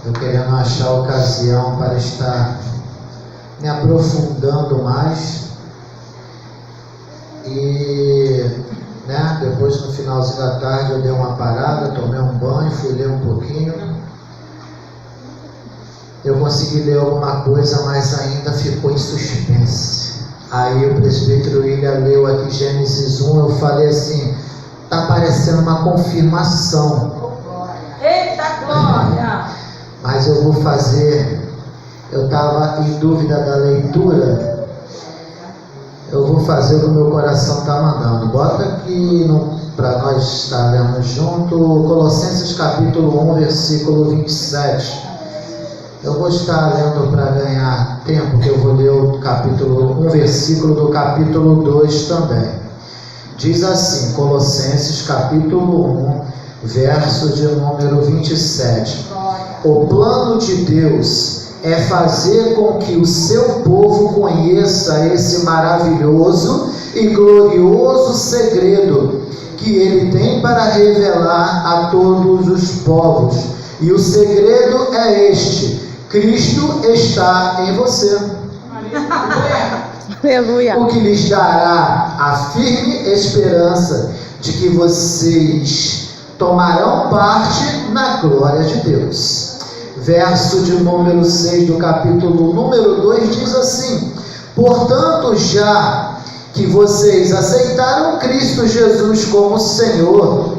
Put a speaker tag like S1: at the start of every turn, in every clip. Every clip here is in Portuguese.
S1: eu querendo achar ocasião para estar me aprofundando mais. E depois, no finalzinho da tarde, eu dei uma parada, tomei um banho, fui ler um pouquinho. Eu consegui ler alguma coisa, mas ainda ficou em suspense. Aí o presbítero William leu aqui Gênesis 1, eu falei assim, está parecendo uma confirmação.
S2: Eita glória!
S1: Mas eu vou fazer, eu estava em dúvida da leitura, eu vou fazer o que o meu coração está mandando. Bota aqui para nós estar lendo junto, Colossenses capítulo 1, versículo 27. Eu vou estar lendo para ganhar tempo, que eu vou ler um versículo do capítulo 2 também. Diz assim, Colossenses capítulo 1, verso de número 27. O plano de Deus é fazer com que o seu povo conheça esse maravilhoso e glorioso segredo que ele tem para revelar a todos os povos. E o segredo é este: Cristo está em você.
S3: Aleluia.
S1: O que lhes dará a firme esperança de que vocês tomarão parte na glória de Deus. Verso de número 6 do capítulo número 2 diz assim: portanto, já que vocês aceitaram Cristo Jesus como Senhor,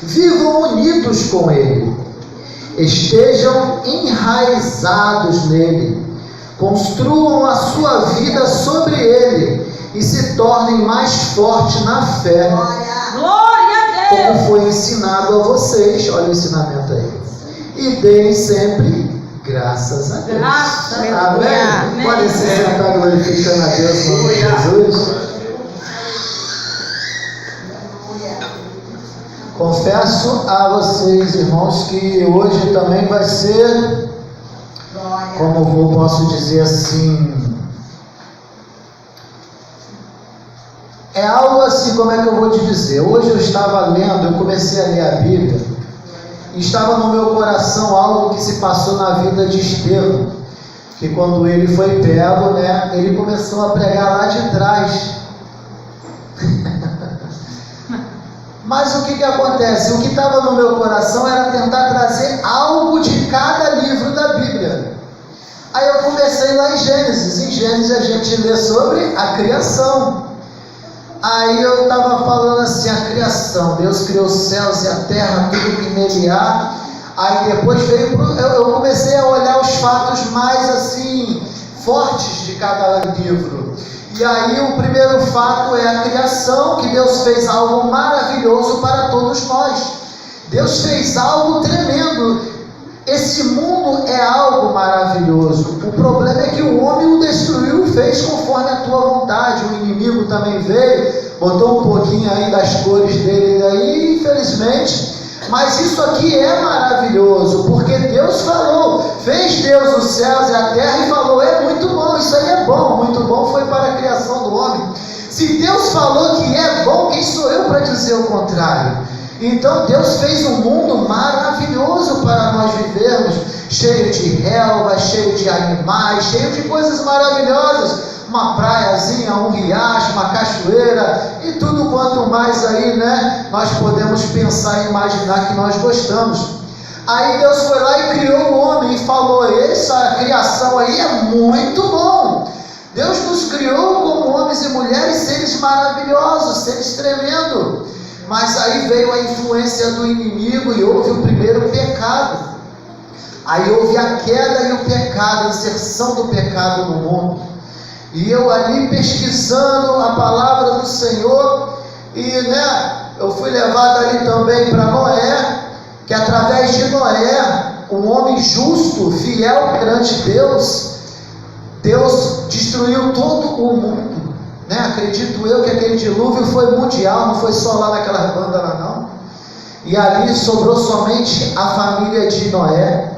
S1: vivam unidos com Ele, estejam enraizados nele, construam a sua vida sobre Ele e se tornem mais fortes na fé.
S2: Glória a Deus!
S1: Como foi ensinado a vocês, olha o ensinamento aí. E deem sempre graças a Deus.
S2: Graças a Deus.
S1: Amém? Podem se sentar glorificando a Deus no nome de Jesus. Confesso a vocês, irmãos, que hoje também vai ser, como eu posso dizer assim, é algo assim, como é que eu vou te dizer? Hoje eu estava lendo, eu comecei a ler a Bíblia, e estava no meu coração algo que se passou na vida de Estevão, que quando ele foi pego, ele começou a pregar lá de trás. Mas o que acontece? O que estava no meu coração era tentar trazer algo de cada livro da Bíblia. Aí eu comecei lá em Gênesis. Em Gênesis a gente lê sobre a criação. Aí eu estava falando assim, a criação, Deus criou os céus e a terra, tudo que nele há. Aí depois eu comecei a olhar os fatos mais assim, fortes de cada livro. E aí o primeiro fato é a criação, que Deus fez algo maravilhoso para todos nós. Deus fez algo tremendo. Esse mundo é algo maravilhoso. O problema é que o homem o destruiu e fez conforme a tua vontade. O inimigo também veio, botou um pouquinho aí das cores dele aí, infelizmente. Mas isso aqui é maravilhoso, porque Deus falou, fez Deus os céus e a terra e falou, é muito bom, isso aí é bom, muito bom foi para a criação do homem. Se Deus falou que é bom, quem sou eu para dizer o contrário? Então Deus fez um mundo maravilhoso para nós vivermos, cheio de relva, cheio de animais, cheio de coisas maravilhosas, uma praiazinha, um riacho, uma cachoeira e tudo quanto mais aí, nós podemos pensar e imaginar que nós gostamos. Aí Deus foi lá e criou o homem e falou, essa criação aí é muito bom. Deus nos criou como homens e mulheres, seres maravilhosos, seres tremendos. Mas aí veio a influência do inimigo e houve o primeiro pecado. Aí houve a queda e o pecado, a inserção do pecado no mundo. E eu ali pesquisando a palavra do Senhor, e eu fui levado ali também para Noé, que através de Noé, um homem justo, fiel perante Deus, Deus destruiu todo o mundo. Acredito eu que aquele dilúvio foi mundial, não foi só lá naquela banda lá não. E ali sobrou somente a família de Noé.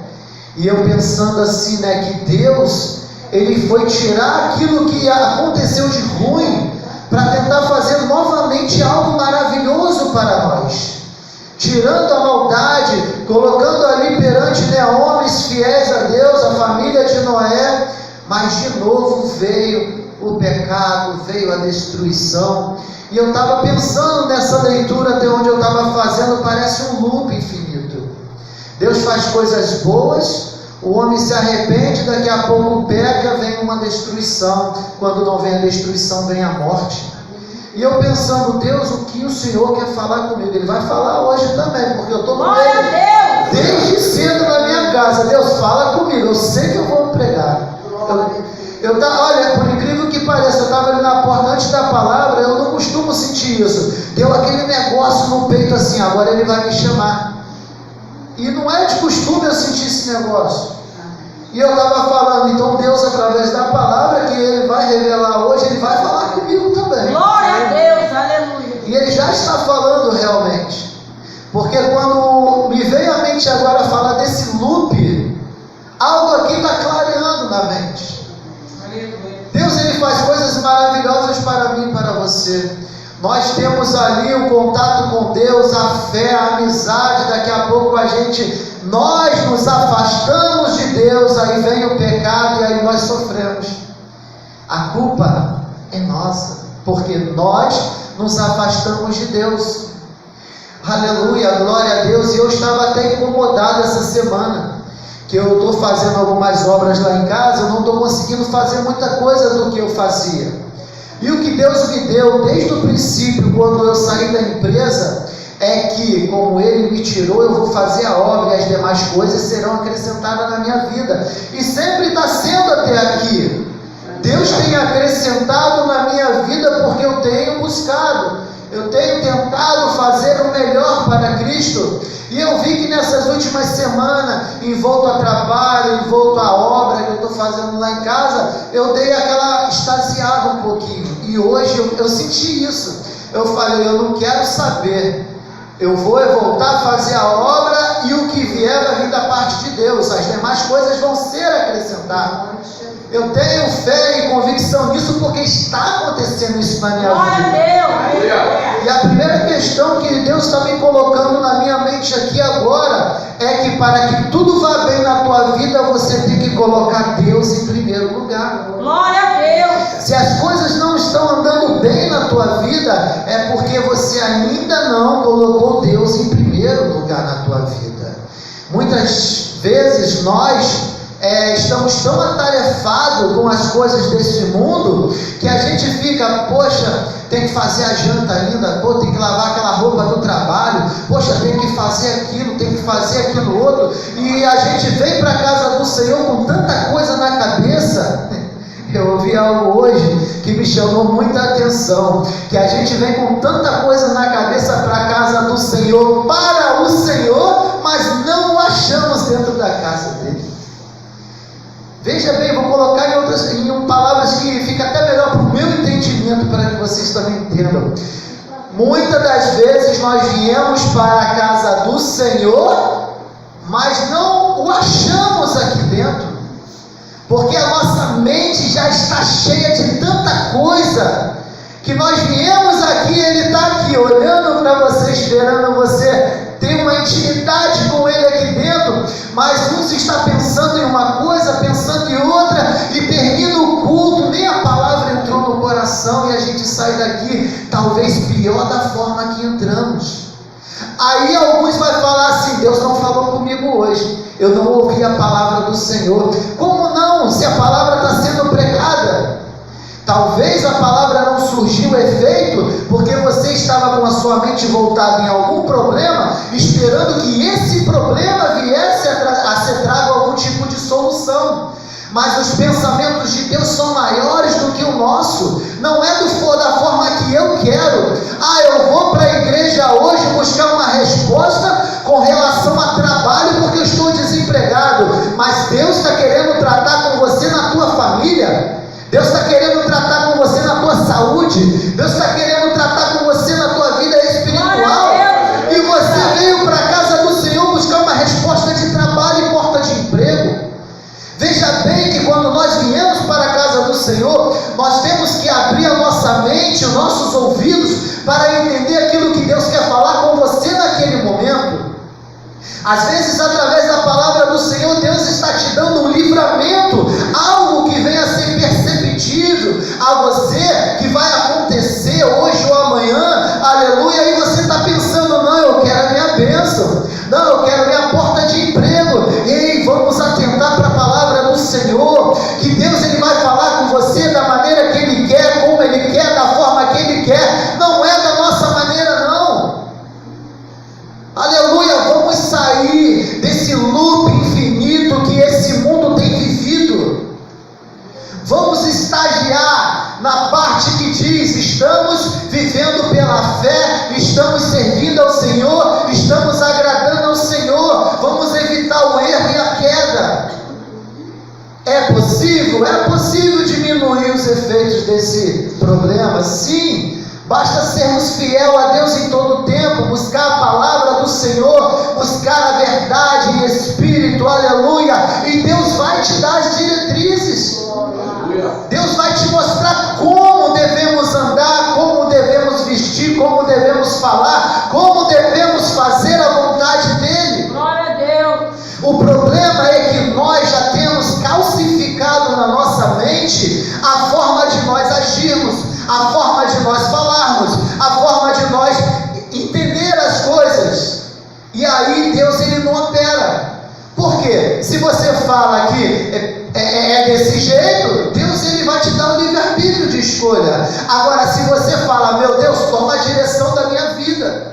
S1: E eu pensando assim, que Deus, Ele foi tirar aquilo que aconteceu de ruim, para tentar fazer novamente algo maravilhoso para nós. tirando a maldade, colocando ali perante homens fiéis a Deus, a família de Noé, mas de novo veio o pecado, veio a destruição. E eu estava pensando nessa leitura até onde eu estava fazendo, parece um loop infinito. Deus faz coisas boas, o homem se arrepende, daqui a pouco peca, vem uma destruição. Quando não vem a destruição, vem a morte. E eu pensando, Deus, o que o Senhor quer falar comigo? Ele vai falar hoje também, porque eu estou com ele desde cedo na minha casa. Deus, fala comigo, eu sei que eu vou pregar. Olha, por incrível que pareça, eu estava ali na porta antes da palavra, eu não costumo sentir isso. Deu aquele negócio no peito assim, agora ele vai me chamar. E não é de costume eu sentir esse negócio. E eu estava falando, então Deus, através da palavra que Ele vai revelar hoje, Ele vai falar comigo também.
S2: Glória a Deus, aleluia.
S1: E Ele já está falando realmente. Porque quando me veio à mente agora falar desse loop, algo aqui está clareando na mente. Deus, Ele faz coisas maravilhosas para mim e para você. Nós temos ali o contato com Deus, a fé, a amizade, daqui a pouco nós nos afastamos de Deus, aí vem o pecado e aí nós sofremos. A culpa é nossa, porque nós nos afastamos de Deus. Aleluia, glória a Deus. E eu estava até incomodado essa semana, que eu estou fazendo algumas obras lá em casa, eu não estou conseguindo fazer muita coisa do que eu fazia. E o que Deus me deu desde o princípio, quando eu saí da empresa, é que, como Ele me tirou, eu vou fazer a obra e as demais coisas serão acrescentadas na minha vida. E sempre está sendo até aqui. Deus tem acrescentado na minha vida porque eu tenho buscado. Eu tenho tentado fazer o melhor para Cristo. E eu vi que nessas últimas semanas, envolto a trabalho, envolto a obra que eu estou fazendo lá em casa, eu dei aquela extasiada um pouquinho. E hoje eu senti isso. Eu falei, eu não quero saber. Eu vou voltar a fazer a obra e o que vier vai vir da parte de Deus. As demais coisas vão ser acrescentadas. Eu tenho fé e convicção nisso porque está acontecendo isso na minha vida. E a primeira questão que Deus está me colocando na minha mente aqui agora é que para que tudo vá bem na tua vida, você tem que colocar Deus em primeiro lugar.
S2: Glória a Deus.
S1: Se as coisas não estão andando bem na tua vida, é porque você ainda não colocou Deus em primeiro lugar na tua vida. Muitas vezes nós estamos tão atarefados com as coisas desse mundo que a gente fica, poxa, tem que fazer a janta ainda, pô, tem que lavar aquela roupa do trabalho, poxa, tem que fazer aquilo, tem que fazer aquilo outro, e a gente vem para a casa do Senhor com tanta coisa na cabeça. Eu ouvi algo hoje que me chamou muita atenção, que a gente vem com tanta coisa na cabeça para a casa do Senhor, para o Senhor, mas não o achamos dentro da casa dele. Veja bem, vou colocar em palavras que fica até melhor para o meu entendimento, para que vocês também entendam. Muitas das vezes nós viemos para a casa do Senhor, mas não o achamos aqui dentro, porque a nossa mente já está cheia de tanta coisa, que nós viemos aqui, Ele está aqui olhando para você, esperando você ter uma intimidade com Ele aqui dentro, mas uns está pensando em uma coisa, pensando em outra, e termina o culto, nem a palavra entrou no coração, e a gente sai daqui, talvez pior da forma que entramos. Aí alguns vão falar assim, Deus não falou comigo hoje, eu não ouvi a palavra do Senhor. Como não? Se a palavra está sendo pregada. Talvez a palavra não surgiu efeito porque você estava com a sua mente voltada em algum problema, esperando que esse problema viesse a ser trago algum tipo de solução. Mas os pensamentos de Deus são maiores do que o nosso. Não é da forma que eu quero. Eu vou para a igreja hoje buscar uma resposta com relação a trabalho porque eu estou desempregado. Mas Deus está querendo tratar com você na tua família. Deus está querendo tratar com você na tua saúde. Deus está querendo tratar com você na tua vida espiritual. E você veio para a casa do Senhor buscar uma resposta de trabalho e porta de emprego. Veja bem que quando nós viemos para a casa do Senhor, nós temos que abrir a nossa mente, os nossos ouvidos, para entender aquilo que Deus quer falar com você naquele momento. Às vezes, através da palavra do Senhor, Deus está te dando um livramento, algo que venha a ser perceptível a você, que vai acontecer hoje ou amanhã, aleluia, e você está pensando, não, eu quero a minha bênção, não, eu quero a minha porta de emprego. Ei, vamos atentar para a palavra do Senhor, que Deus ele vai falar com você da maneira que Ele quer, como Ele quer, da forma que Ele quer, não é da nossa maneira não. Aleluia, vamos sair desse loop infinito que esse mundo tem vivido. Vamos estagiar na parte que diz, estamos vivendo pela fé, estamos servindo ao Senhor, estamos agradando ao Senhor, vamos evitar o erro e a queda. É possível? É possível diminuir os efeitos desse problema? Sim. Basta sermos fiel a Deus em todo o tempo, buscar a palavra do Senhor, buscar a verdade em espírito, aleluia, e Deus vai te dar as diretrizes, Deus vai te mostrar como devemos andar, como devemos vestir, como devemos falar, como devemos fazer a vontade dEle.
S2: Glória a Deus.
S1: O problema é que nós já temos calcificado na nossa mente a forma de nós agirmos, a forma de nós falarmos, a forma de nós entender as coisas. E aí Deus ele não opera. Por quê? Se você fala que é desse jeito, Deus ele vai te dar um livre-arbítrio de escolha. Agora, se você fala, meu Deus, toma a direção da minha vida,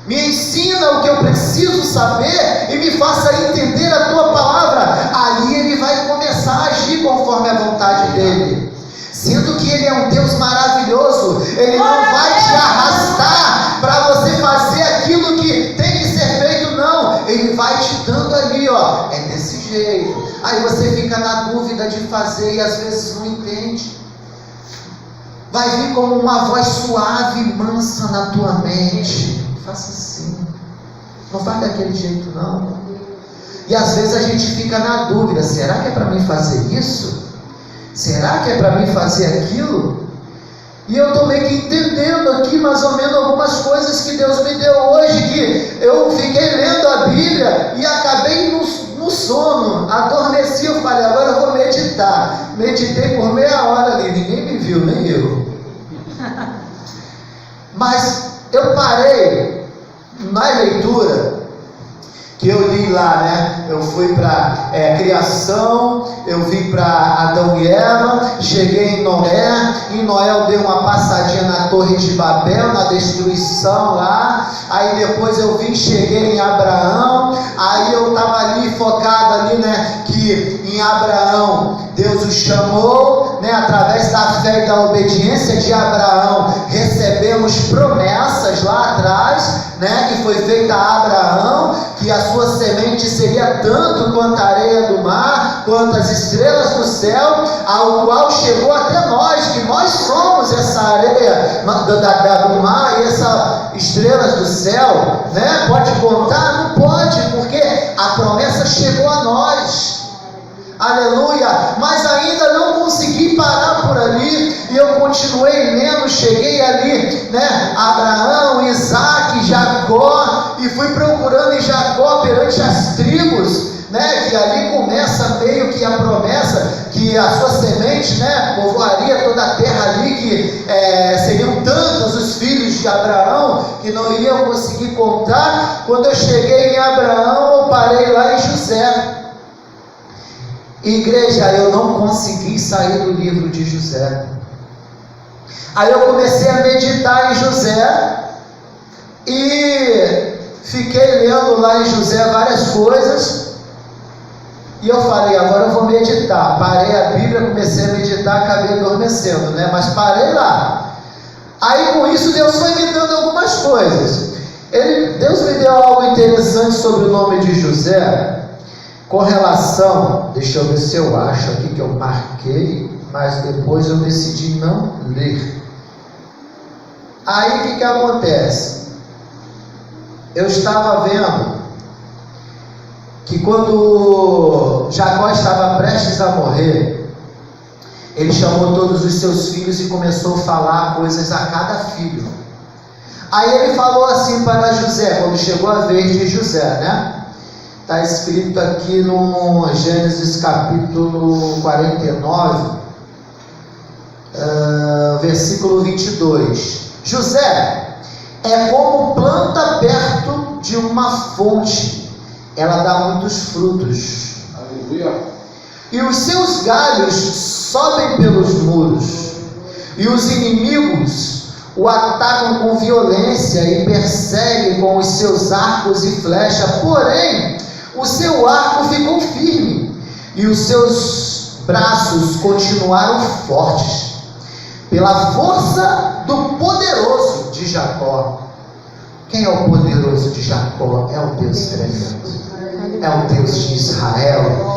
S1: me ensina o que eu preciso saber e me faça entender a tua palavra, aí ele vai começar a agir conforme a vontade dele. Sendo que ele é um Deus maravilhoso, ele não vai te arrastar para você fazer aquilo que tem que ser feito, não. Ele vai te dando ali, ó, é desse jeito. Aí você fica na dúvida de fazer e às vezes não entende. Vai vir como uma voz suave e mansa na tua mente. Faça assim, não faz daquele jeito não. E às vezes a gente fica na dúvida, será que é para mim fazer isso? Será que é para mim fazer aquilo? E eu estou meio que entendendo aqui mais ou menos algumas coisas que Deus me deu hoje, que eu fiquei lendo a Bíblia e acabei no sono, adormeci, eu falei, agora eu vou meditar. Meditei por meia hora ali, ninguém me viu, nem eu. Mas eu parei na leitura que eu li lá, né? Eu fui para criação, eu vim para Adão e Eva, cheguei em Noé, em Noé eu dei uma passadinha na Torre de Babel, na destruição lá, aí depois eu cheguei em Abraão, aí eu estava ali focado ali, né? Que em Abraão Deus o chamou, né? Através da fé e da obediência de Abraão, recebemos promessas lá atrás, né? Que foi feita a Abraão, que a sua semente seria tanto quanto a areia do mar, quanto as estrelas do céu, ao qual chegou até nós, que nós somos essa areia do mar e essas estrelas do céu, né? Pode contar? Não pode, porque a promessa chegou a nós. Aleluia, mas ainda não consegui parar por ali, e eu continuei lendo, cheguei ali, né, Abraão, Isaac, Jacó, e fui procurando em Jacó perante as tribos, né, que ali começa meio que a promessa, que a sua semente, né, povoaria toda a terra ali, que seriam tantos os filhos de Abraão, que não iriam conseguir contar. Quando eu cheguei em Abraão, eu parei lá em José. Igreja, eu não consegui sair do livro de José. Aí eu comecei a meditar em José e fiquei lendo lá em José várias coisas, e eu falei, agora eu vou meditar. Parei a Bíblia, comecei a meditar, acabei adormecendo, né? Mas parei lá. Aí com isso Deus foi me dando algumas coisas. Deus me deu algo interessante sobre o nome de José, com relação, deixa eu ver se eu acho aqui que eu marquei, mas depois eu decidi não ler. Aí o que acontece? Eu estava vendo que quando Jacó estava prestes a morrer, ele chamou todos os seus filhos e começou a falar coisas a cada filho. Aí ele falou assim para José, quando chegou a vez de José, né? Está escrito aqui no Gênesis capítulo 49, versículo 22. José é como planta perto de uma fonte, ela dá muitos frutos.
S3: Aleluia.
S1: E os seus galhos sobem pelos muros, e os inimigos o atacam com violência e perseguem com os seus arcos e flechas. Porém, o seu arco ficou firme, e os seus braços continuaram fortes, pela força do poderoso de Jacó. Quem é o poderoso de Jacó? É o Deus tremendo, é o Deus de Israel.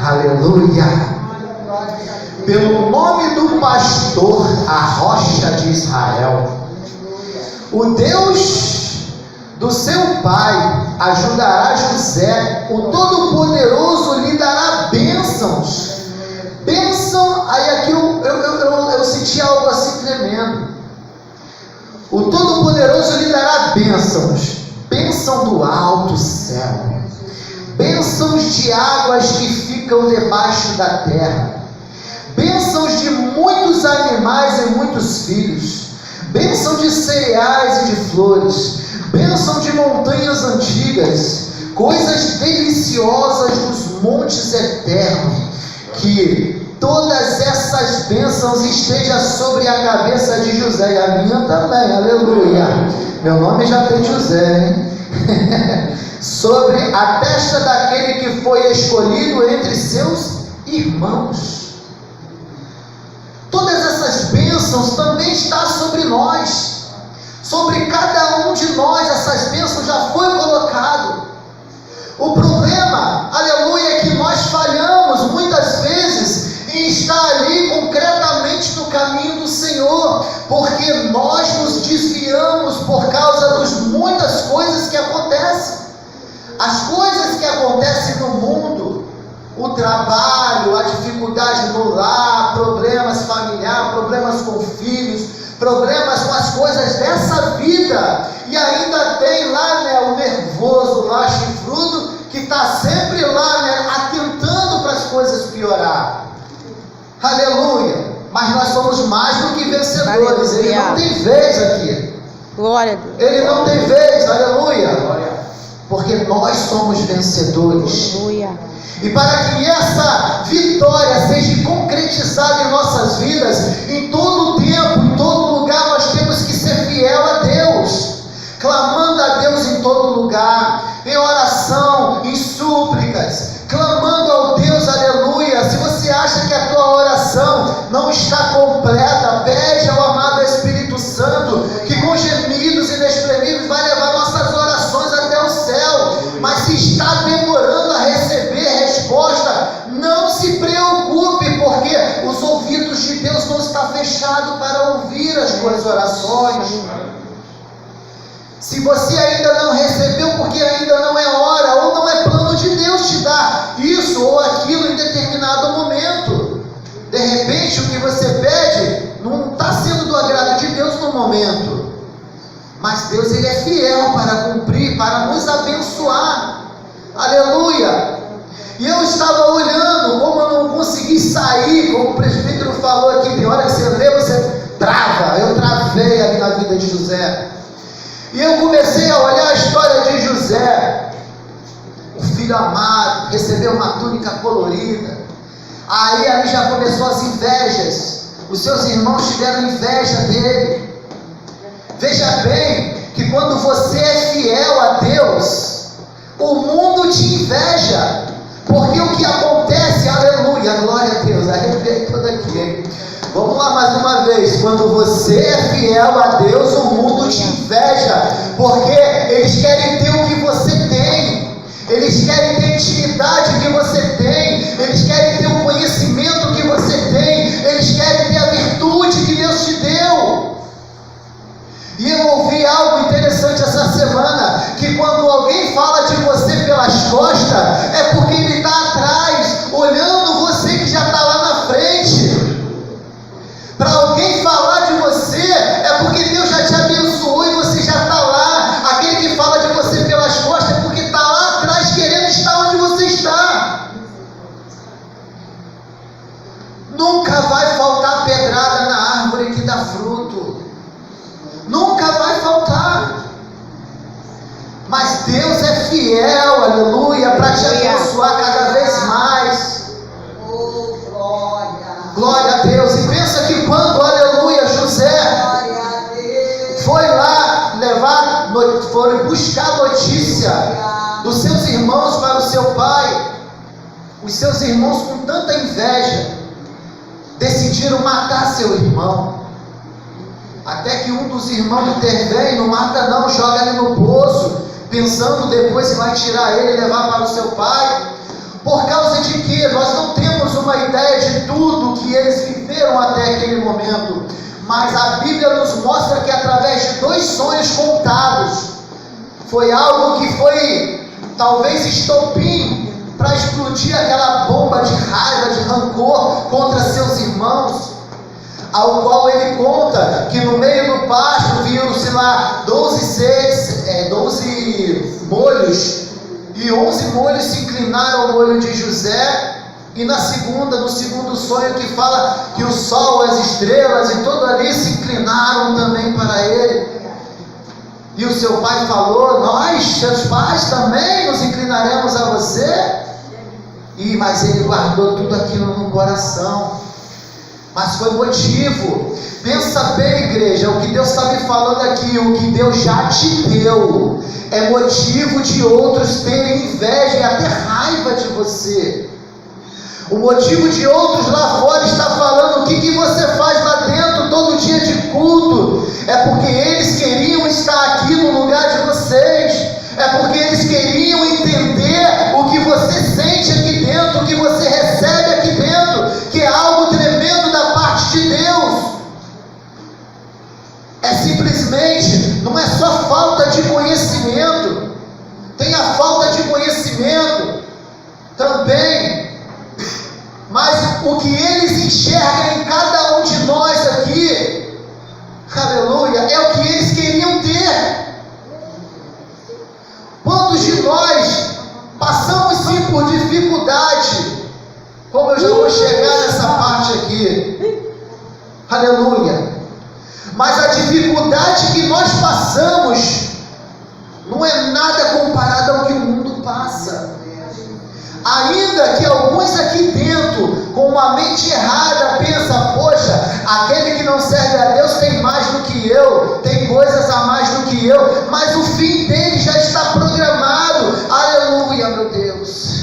S1: Aleluia. Pelo nome do pastor, a rocha de Israel, o Deus do seu pai ajudará José, o Todo-Poderoso lhe dará bênçãos. Bênção, aí aqui eu senti algo assim tremendo. O Todo-Poderoso lhe dará bênçãos, bênção do alto céu, bênçãos de águas que ficam debaixo da terra, bênçãos de muitos animais e muitos filhos, bênção de cereais e de flores, bênção de montanhas antigas, coisas deliciosas dos montes eternos. Que todas essas bênçãos estejam sobre a cabeça de José, e a minha também, aleluia. Meu nome já tem José, hein? Sobre a testa daquele que foi escolhido entre seus irmãos. Todas essas bênçãos também estão sobre nós, sobre cada um de nós. Essas bênçãos já foi colocado. O problema, aleluia, é que nós falhamos muitas vezes em estar ali concretamente no caminho do Senhor, porque nós nos desviamos por causa das muitas coisas que acontecem. As coisas que acontecem no mundo, o trabalho, a dificuldade no lar, problemas familiares, problemas com filhos, problemas com as coisas dessa vida, e ainda tem lá, né, o nervoso, lá chifrudo, que está sempre lá, né, atentando para as coisas piorar. Aleluia. Mas nós somos mais do que vencedores. Ele não tem vez aqui.
S2: Glória a Deus.
S1: Ele não tem vez, aleluia. Porque nós somos vencedores.
S2: Aleluia.
S1: E para que essa vitória seja concretizada em nossas vidas, em todo o tempo, em todo lugar, nós temos que ser fiel a Deus, clamando a Deus em todo lugar, em oração, em súplicas, clamando ao Deus, aleluia. Se você acha que a tua oração não está completa, pede ao amado Espírito Santo, que com gemidos inexprimíveis vai levar nossas orações até o céu. Mas se está demorando a receber resposta, não se preocupe, porque os ouvidos de Deus não estão fechados para ouvir as tuas orações. Se você ainda não recebeu, porque ainda não é hora, ou não é plano de Deus te dar isso ou aquilo em determinado momento. De repente, o que você pede não está sendo do agrado de Deus no momento. Mas Deus, Ele é fiel para cumprir, para nos abençoar. Aleluia. E eu estava olhando, como eu não consegui sair, como o presbítero falou aqui, tem hora que você lê, você trava. Eu travei ali na vida de José. E eu comecei a olhar a história de José, o filho amado, recebeu uma túnica colorida. Aí ali já começou as invejas. Os seus irmãos tiveram inveja dele. Veja bem que quando você é fiel a Deus, o mundo te inveja. Porque o que acontece, aleluia, glória a Deus, arrepiei todo aqui, hein? Vamos lá mais uma vez. Quando você é fiel a Deus, o mundo te inveja, porque eles querem ter o que você tem, eles querem ter a intimidade que você tem, eles querem ter o conhecimento que você tem, eles querem ter a virtude que Deus te deu. E eu ouvi algo interessante essa semana, que quando alguém fala de você pelas costas, é porque ele está atrás, olhando você que já está lá na frente. Para alguém falar de você, é porque Deus já te abençoou e você já está lá. Aquele que fala de você pelas costas é porque está lá atrás querendo estar aleluia, para te abençoar cada vez mais. Glória a Deus. E pensa que quando, aleluia, José foi lá foram buscar notícia dos seus irmãos para o seu pai, os seus irmãos, com tanta inveja, decidiram matar seu irmão. Até que um dos irmãos intervém, não mata não, joga ele no poço, pensando depois se vai tirar ele e levar para o seu pai. Por causa de que nós não temos uma ideia de tudo que eles viveram até aquele momento, mas a Bíblia nos mostra que através de 2 sonhos contados, foi algo que foi talvez estopim para explodir aquela bomba de raiva, de rancor contra seus irmãos, ao qual ele conta que no meio do pasto viram-se lá 12 molhos, e 11 molhos se inclinaram ao molho de José. E no segundo sonho, que fala que o sol, as estrelas e tudo ali se inclinaram também para ele. E o seu pai falou: nós, seus pais, também nos inclinaremos a você. Mas ele guardou tudo aquilo no coração. Mas foi motivo. Pensa bem, igreja, o que Deus está me falando aqui, o que Deus já te deu, é motivo de outros terem inveja e até raiva de você. O motivo de outros lá fora estar falando o que você faz lá dentro todo dia de culto, é porque eles queriam estar aqui no lugar de vocês, é porque eles queriam entender o que você sente aqui dentro, o que você recebe aqui dentro, que é algo tremendo da parte de Deus. É simplesmente, não é só falta de conhecimento, tem a falta de conhecimento também, mas o que eles enxergam em cada um de nós aqui, aleluia, é o que eles queriam ter. Quantos de nós passamos sim por dificuldade, como eu já vou chegar nessa parte aqui, aleluia, mas a dificuldade que nós passamos não é nada comparado ao que o mundo passa. Ainda que alguns aqui dentro, com uma mente errada, pensam: poxa, aquele que não serve a Deus tem mais do que eu, tem coisas a mais do que eu, mas o fim dele já está programado. Aleluia, meu Deus.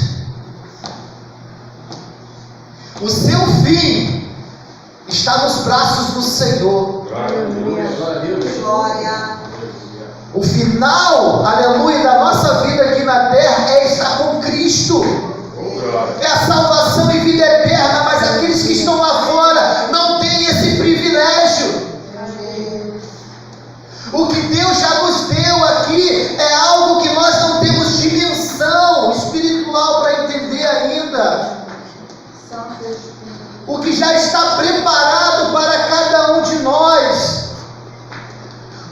S1: O seu fim está nos braços do Senhor.
S2: Glória.
S1: O final, aleluia, da nossa vida aqui na terra é estar com Cristo. É a salvação e vida eterna, mas aqueles que estão lá fora não têm esse privilégio. O que Deus já nos deu aqui é algo que nós não temos dimensão espiritual para entender ainda. O que já está preparado para cada um de nós.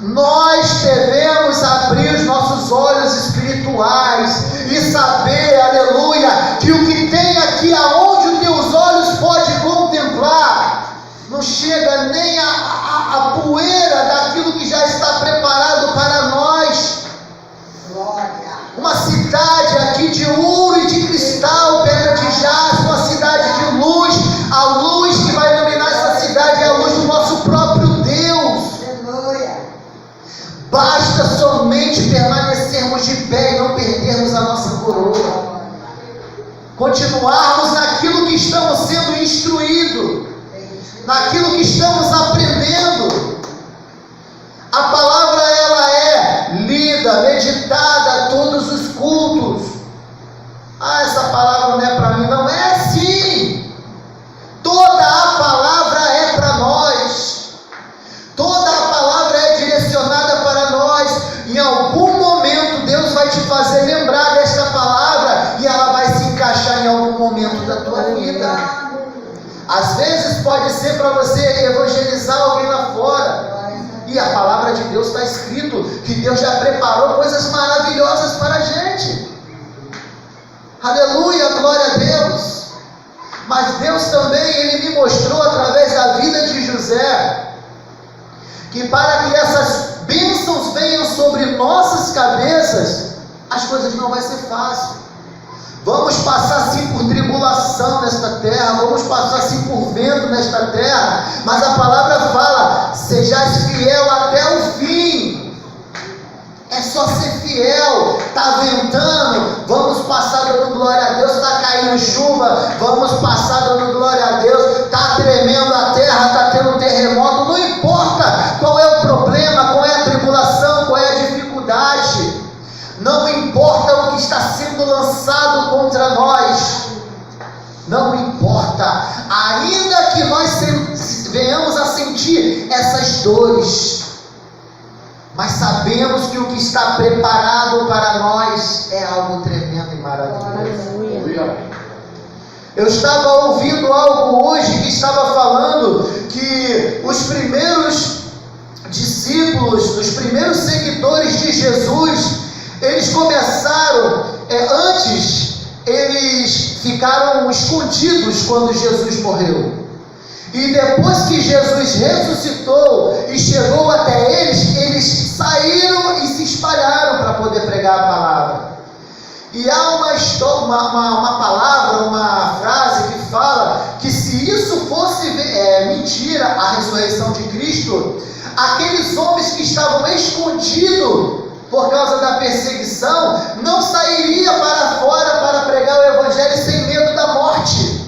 S1: Nós devemos abrir os nossos olhos espirituais e saber, aleluia, que o que tem aqui aonde os teus olhos podem contemplar, não chega nem a poeira daquilo que já está preparado para nós. Uma cidade aqui de ouro e de cristal, pedra de jaspe, uma cidade de luz. A luz que vai iluminar essa cidade é a luz do nosso próprio Deus. Basta somente permanecermos de pé e não perdermos a nossa coroa. Continuarmos naquilo que estamos sendo instruídos, naquilo que estamos aprendendo. A palavra, ela é lida, meditada a todos os cultos. Essa palavra não é para mim. Não é assim. Toda a palavra é para nós. Toda a palavra é direcionada para nós. Em algum momento Deus vai te fazer lembrar desta palavra e ela vai se encaixar em algum momento da tua vida. Às vezes pode ser para você evangelizar alguém lá fora. E a palavra de Deus está escrito que Deus já preparou coisas maravilhosas para a gente. Aleluia, glória a Deus. Mas Deus também, Ele me mostrou através da vida de José, que para que essas bênçãos venham sobre nossas cabeças, as coisas não vai ser fácil. Vamos passar sim por tribulação nesta terra, vamos passar sim por vento nesta terra, mas a palavra fala: sejais fiel até o fim. É só ser fiel. Está ventando, vamos passar dando glória a Deus. Está caindo chuva, vamos passar dando glória a Deus. Está tremendo a terra, está tendo um terremoto. Não importa qual é o problema, qual é a tribulação, qual é a dificuldade. Não importa o que está sendo lançado contra nós. Não importa. Ainda que nós venhamos a sentir essas dores, mas sabemos que o que está preparado para nós é algo tremendo e maravilhoso. Eu estava ouvindo algo hoje que estava falando que os primeiros discípulos, os primeiros seguidores de Jesus, eles começaram, antes eles ficaram escondidos quando Jesus morreu. E depois que Jesus ressuscitou e chegou até eles, eles saíram e se espalharam para poder pregar a palavra. E há uma palavra, uma frase que fala que se isso fosse mentira, a ressurreição de Cristo, aqueles homens que estavam escondidos por causa da perseguição não sairiam para fora para pregar o evangelho sem medo da morte.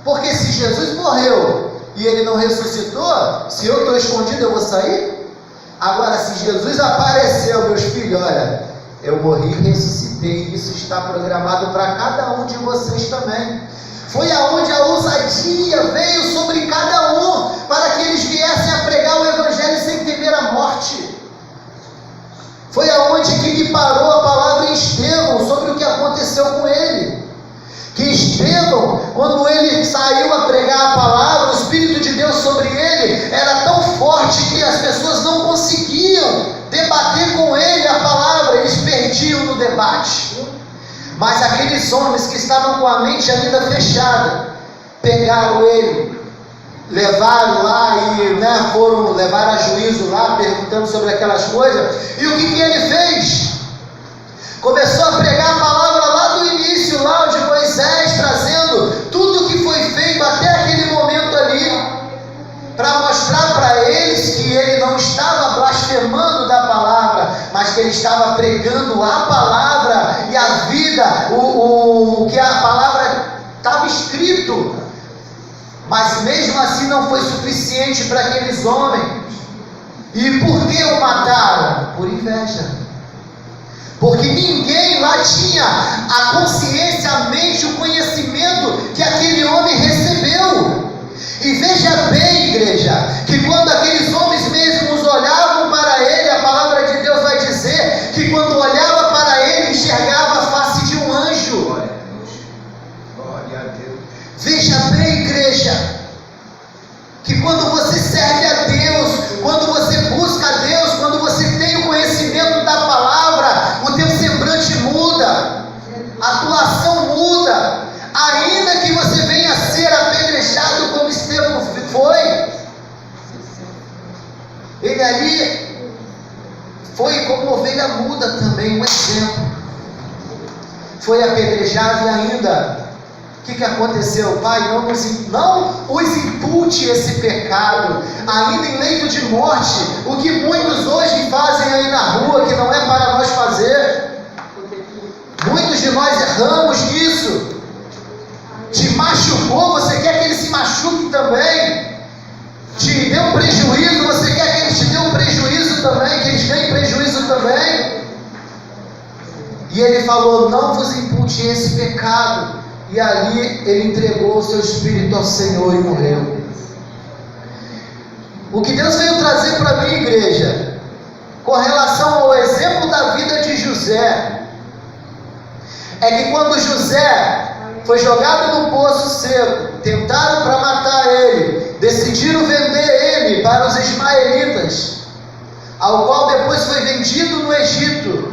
S1: Porque se Jesus morreu e ele não ressuscitou, se eu estou escondido eu vou sair? Agora, se Jesus apareceu, meus filhos, olha, eu morri e ressuscitei, isso está programado para cada um de vocês também. Foi aonde a ousadia veio sobre cada um, para que eles viessem a pregar o evangelho sem temer a morte. Foi aonde que parou a palavra em Estevão sobre o que aconteceu com ele. Que Estevão, quando ele saiu a pregar a palavra, o Espírito de Deus sobre ele era tão forte que as pessoas não conseguiam debater com ele a palavra, eles perdiam no debate. Mas aqueles homens que estavam com a mente ainda fechada, pegaram ele, levaram lá e foram levar a juízo lá, perguntando sobre aquelas coisas. E o que ele fez? Começou a pregar a palavra lá do início, lá de Moisés, trazendo tudo o que foi feito até aquele momento ali, para mostrar para eles que ele não estava blasfemando da palavra, mas que ele estava pregando a palavra e a vida, o que a palavra estava escrito. Mas mesmo assim não foi suficiente para aqueles homens. E por que o mataram? Por inveja. Porque ninguém lá tinha a consciência, a mente, o conhecimento que aquele homem recebeu. E veja bem, igreja, que quando aqueles homens mesmos olhavam para ele, a palavra de Deus vai dizer que quando olhava para ele, enxergava a face de um anjo. Glória a Deus. Veja bem, igreja, que quando você serve a Deus, quando você busca a Deus, quando você tem o conhecimento da palavra, o teu semblante muda, a atuação muda, ainda que você venha a ser apedrejado como Estevão foi. Ele ali foi como ovelha muda também, um exemplo. Foi apedrejado e ainda, o que aconteceu? Pai, não os impute esse pecado, ainda em leito de morte, o que muitos hoje fazem aí na rua, que não é para nós fazer. Muitos de nós erramos nisso. Te machucou, você quer que ele se machuque também. Te deu um prejuízo, você quer que ele te dê um prejuízo também, que eles ganhem prejuízo também. E ele falou: não vos impute esse pecado. E ali ele entregou o seu espírito ao Senhor e morreu. O que Deus veio trazer para mim, igreja, com relação ao exemplo da vida de José, é que quando José foi jogado no poço seco, tentaram para matar ele, decidiram vender ele para os ismaelitas, ao qual depois foi vendido no Egito.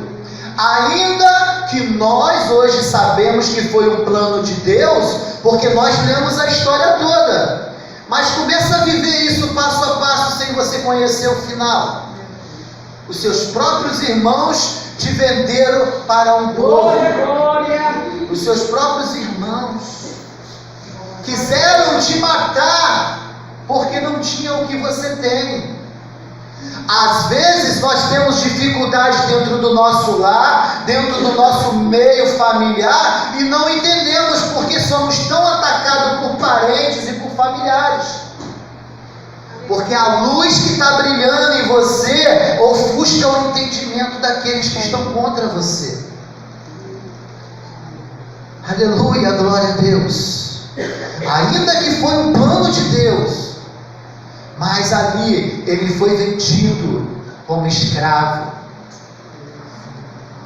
S1: Ainda que nós hoje sabemos que foi um plano de Deus, porque nós lemos a história toda, mas começa a viver isso passo a passo sem você conhecer o final. Os seus próprios irmãos te venderam para um povo. os seus próprios irmãos quiseram te matar porque não tinham o que você tem. Às vezes nós temos dificuldades dentro do nosso lar, dentro do nosso meio familiar, e não entendemos porque somos tão atacados por parentes e por familiares. Porque a luz que está brilhando em você ofusca o entendimento daqueles que estão contra você. Aleluia, glória a Deus. Ainda que foi um plano de Deus, mas ali ele foi vendido como escravo.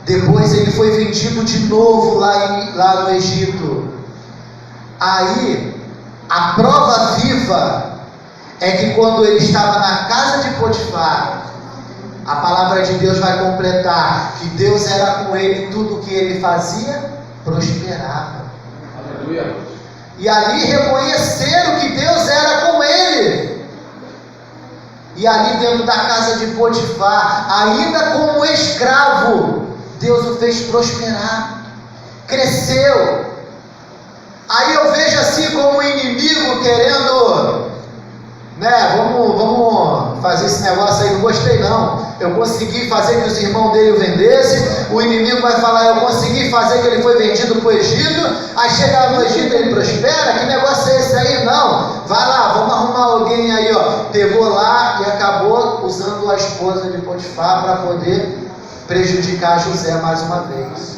S1: Depois ele foi vendido de novo lá no Egito. Aí, a prova viva é que quando ele estava na casa de Potifar, a palavra de Deus vai completar que Deus era com ele, tudo que ele fazia prosperava.
S3: Aleluia.
S1: E ali reconheceram que Deus era com ele. E ali dentro da casa de Potifar, ainda como escravo, Deus o fez prosperar, cresceu. Aí eu vejo assim como o inimigo querendo, vamos fazer esse negócio aí, não gostei não. Eu consegui fazer que os irmãos dele o vendessem, o inimigo vai falar, eu consegui fazer que ele foi vendido para o Egito, aí chega lá no Egito ele prospera, que negócio é esse aí? Não, vai lá, vamos arrumar alguém aí, pegou lá e acabou usando a esposa de Potifar para poder prejudicar José mais uma vez.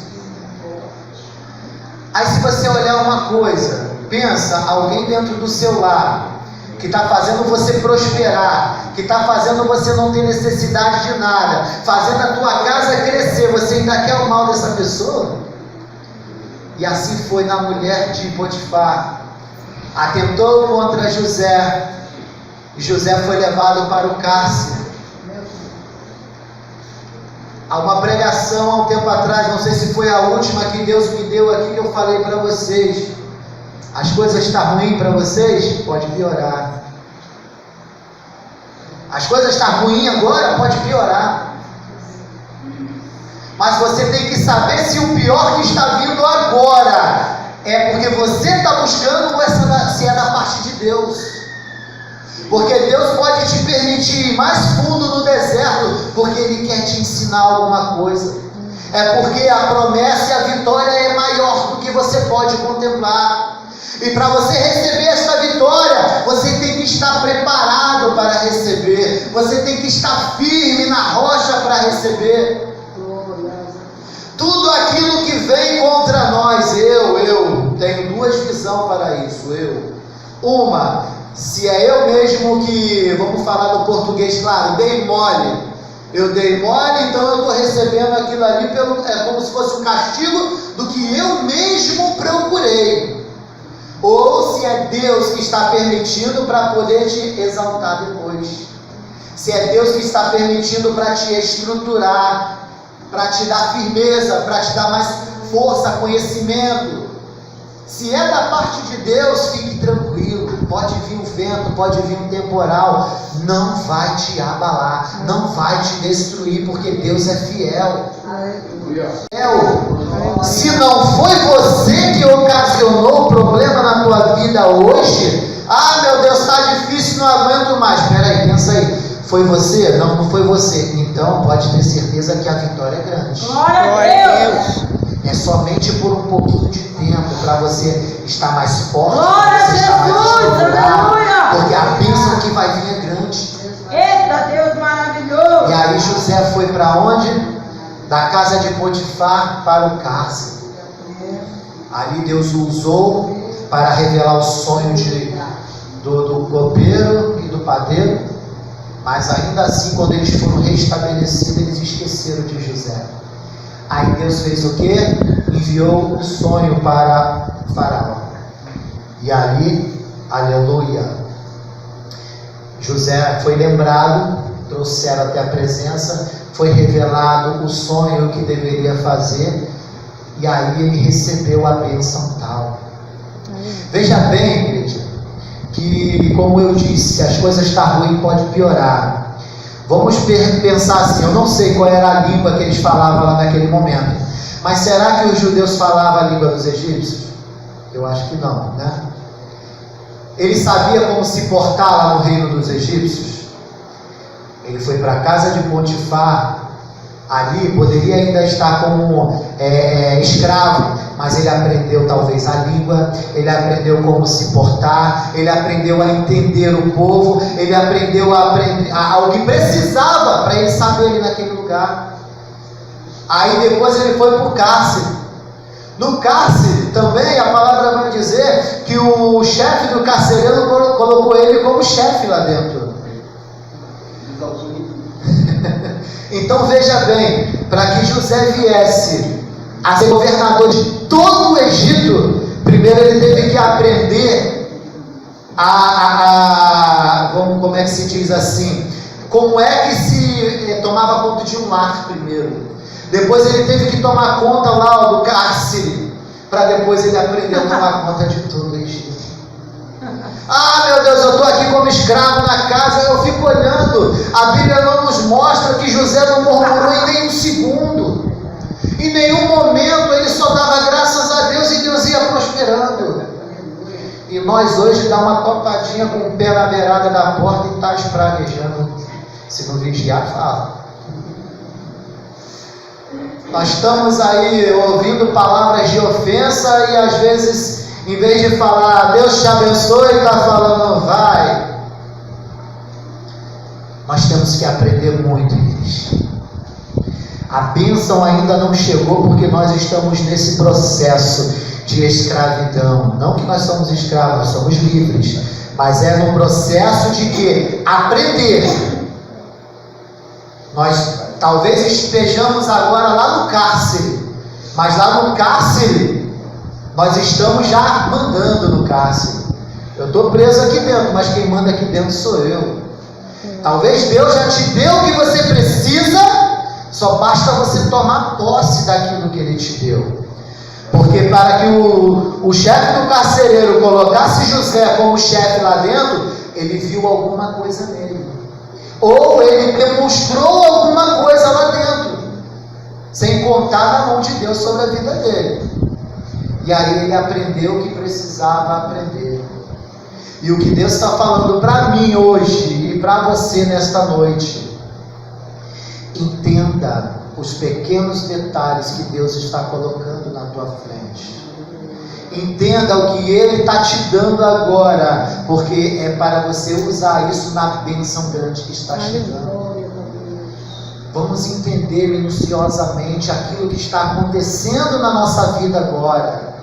S1: Aí se você olhar uma coisa, pensa, alguém dentro do seu lar, que está fazendo você prosperar, que está fazendo você não ter necessidade de nada, fazendo a tua casa crescer, você ainda quer o mal dessa pessoa? E assim foi na mulher de Potifar, atentou contra José, e José foi levado para o cárcere. Há uma pregação há um tempo atrás, não sei se foi a última que Deus me deu aqui, que eu falei para vocês: as coisas estão ruins para vocês? Pode piorar. As coisas estão ruins agora? Pode piorar. Mas você tem que saber se o pior que está vindo agora é porque você está buscando ou se é da parte de Deus. Porque Deus pode te permitir ir mais fundo no deserto, porque Ele quer te ensinar alguma coisa. É porque a promessa e a vitória é maior do que você pode contemplar. E para você receber esta vitória, você tem que estar preparado para receber. Você tem que estar firme na rocha para receber. Tudo aquilo que vem contra nós, eu tenho duas visões para isso. Uma, se é eu mesmo que, vamos falar no português claro, dei mole. Eu dei mole, então eu estou recebendo aquilo ali é como se fosse um castigo do que eu mesmo procurei. Ou se é Deus que está permitindo para poder te exaltar depois. Se é Deus que está permitindo para te estruturar, para te dar firmeza, para te dar mais força, conhecimento. Se é da parte de Deus, fique tranquilo. Pode vir um vento, pode vir um temporal, não vai te abalar, não vai te destruir, porque Deus é fiel. Se não foi você que ocasionou o problema na tua vida hoje, meu Deus, está difícil, não aguento mais. Espera aí, pensa aí. Foi você? Não, não foi você. Então pode ter certeza que a vitória é grande.
S2: Glória a Deus.
S1: É somente por um pouquinho de tempo para você estar mais forte.
S2: Glória a Jesus, aleluia.
S1: Porque a bênção que vai vir é grande.
S2: Eita Deus maravilhoso.
S1: E aí José foi para onde? Da casa de Potifar para o cárcere. Ali Deus o usou para revelar o sonho do copeiro e do padeiro. Mas ainda assim, quando eles foram restabelecidos, eles esqueceram de José. Aí Deus fez o quê? Enviou um sonho para Faraó. E ali, aleluia, José foi lembrado, trouxeram até a presença, foi revelado o sonho que deveria fazer, e aí ele recebeu a bênção tal. Veja bem, igreja, que como eu disse, se as coisas estão ruins, pode piorar. Vamos pensar assim, eu não sei qual era a língua que eles falavam lá naquele momento, Mas será que os judeus falavam a língua dos egípcios? Eu acho que não, né? Ele sabia como se portar lá no reino dos egípcios? Ele foi para a casa de Potifar. Ali poderia ainda estar como escravo, mas ele aprendeu talvez a língua, ele aprendeu como se portar, ele aprendeu a entender o povo, ele aprendeu o que precisava para ele saber ali naquele lugar. Aí depois ele foi para o cárcere. No cárcere também a palavra vai dizer que o chefe do carcereiro colocou ele como chefe lá dentro. Então veja bem, para que José viesse a ser governador de todo o Egito, primeiro ele teve que aprender como é que se diz assim, como é que se tomava conta de um lar primeiro. Depois ele teve que tomar conta lá do cárcere, para depois ele aprender a tomar conta de todo o Egito. Ah, meu Deus, eu estou aqui como escravo na casa, eu fico olhando. A Bíblia não nos mostra que José não murmurou em nenhum segundo. Em nenhum momento ele só dava graças a Deus e Deus ia prosperando. E nós hoje dá uma topadinha com o pé na beirada da porta e está espraguejando. Se não vigiar, fala. Nós estamos aí ouvindo palavras de ofensa e às vezes, em vez de falar Deus te abençoe, está falando vai. Nós temos que aprender muito, igreja. A bênção ainda não chegou porque nós estamos nesse processo de escravidão. Não que nós somos escravos, nós somos livres, mas é no processo de que aprender. Nós talvez estejamos agora lá no cárcere, mas lá no cárcere nós estamos já mandando no cárcere. Eu estou preso aqui dentro, mas quem manda aqui dentro sou eu. Talvez Deus já te deu o que você precisa, só basta você tomar posse daquilo que Ele te deu. Porque para que o chefe do carcereiro colocasse José como chefe lá dentro, ele viu alguma coisa nele. Ou ele demonstrou alguma coisa lá dentro, sem contar na mão de Deus sobre a vida dele. E aí ele aprendeu o que precisava aprender. E o que Deus está falando para mim hoje e para você nesta noite, entenda os pequenos detalhes que Deus está colocando na tua frente. Entenda o que Ele está te dando agora, porque é para você usar isso na bênção grande que está chegando. Vamos entender minuciosamente aquilo que está acontecendo na nossa vida agora.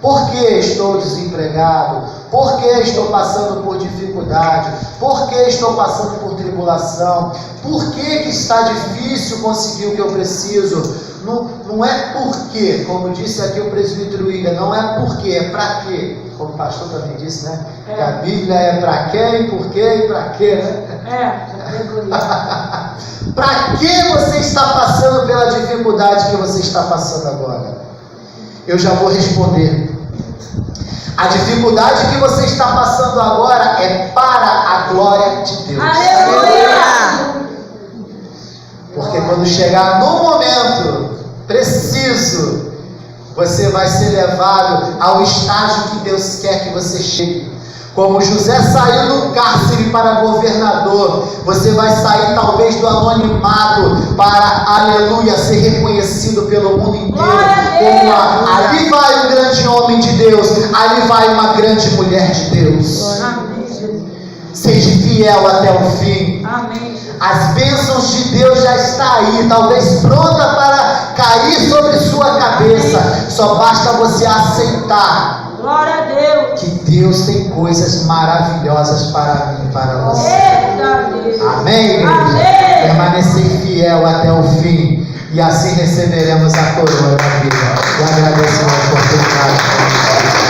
S1: Por que estou desempregado? Por que estou passando por dificuldade? Por que estou passando por tribulação? Por que está difícil conseguir o que eu preciso? Não é porque, como disse aqui o presbítero William, não é porque, é para quê? Como o pastor também disse, né? Que a Bíblia é para quem, por quê e para quê, né? Para que você está passando pela dificuldade que você está passando agora? Eu já vou responder. A dificuldade que você está passando agora é para a glória de Deus.
S2: Aleluia!
S1: Porque quando chegar no momento preciso, você vai ser levado ao estágio que Deus quer que você chegue. Como José saiu do cárcere para governador, você vai sair talvez do anonimato para, aleluia, ser reconhecido pelo mundo inteiro. Como ali vai um grande homem de Deus, ali vai uma grande mulher de Deus.
S2: Amém.
S1: Seja fiel até o fim.
S2: Amém.
S1: As bênçãos de Deus já está aí, talvez pronta para cair sobre sua cabeça. Só basta você aceitar.
S2: Glória a Deus.
S1: Que Deus tem coisas maravilhosas para mim e para você. Amém, igreja?
S2: Amém.
S1: Permanecer fiel até o fim. E assim receberemos a coroa da vida. E agradecemos a oportunidade.